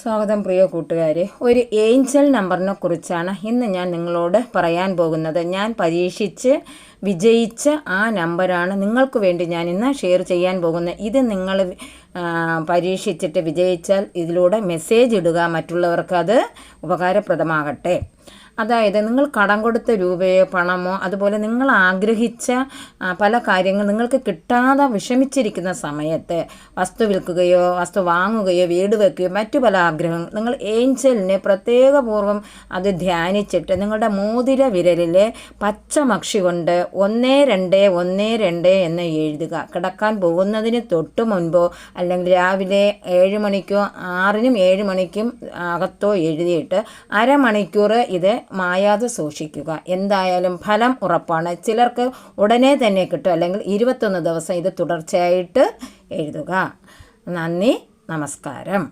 സ്വാഗതം പ്രിയ കൂട്ടുകാരെ. ഒരു ഏഞ്ചൽ നമ്പറിനെ കുറിച്ചാണ് ഇന്ന് ഞാൻ നിങ്ങളോട് പറയാൻ പോകുന്നത്. ഞാൻ പരീക്ഷിച്ച് വിജയിച്ച ആ നമ്പറാണ് നിങ്ങൾക്ക് വേണ്ടി ഞാൻ ഇന്ന് ഷെയർ ചെയ്യാൻ പോകുന്നത്. ഇത് നിങ്ങൾ പരീക്ഷിച്ചിട്ട് വിജയിച്ചാൽ ഇതിലൂടെ മെസ്സേജ് ഇടുക, മറ്റുള്ളവർക്ക് അത് ഉപകാരപ്രദമാകട്ടെ. അതായത് നിങ്ങൾ കടം കൊടുത്ത രൂപയോ പണമോ അതുപോലെ നിങ്ങൾ ആഗ്രഹിച്ച പല കാര്യങ്ങൾ നിങ്ങൾക്ക് കിട്ടാതെ വിഷമിച്ചിരിക്കുന്ന സമയത്ത് വസ്തു വിൽക്കുകയോ വസ്തു വാങ്ങുകയോ വീട് വെക്കുകയോ മറ്റു പല ആഗ്രഹങ്ങൾ നിങ്ങൾ ഏഞ്ചലിനെ പ്രത്യേകപൂർവ്വം അത് ധ്യാനിച്ചിട്ട് നിങ്ങളുടെ മോതിര വിരലിലെ പച്ചമക്ഷി കൊണ്ട് 1212 എന്ന് എഴുതുക. കിടക്കാൻ പോകുന്നതിന് തൊട്ട് മുൻപോ അല്ലെങ്കിൽ രാവിലെ 7 മണിക്കോ 6നും 7 മണിക്കും അകത്തോ എഴുതിയിട്ട് അരമണിക്കൂർ ഇത് മായാതെ സൂക്ഷിക്കുക. എന്തായാലും ഫലം ഉറപ്പാണ്. ചിലർക്ക് ഉടനെ തന്നെ കിട്ടും, അല്ലെങ്കിൽ 21 ദിവസം ഇത് തുടർച്ചയായിട്ട് എഴുതുക. നന്ദി, നമസ്കാരം.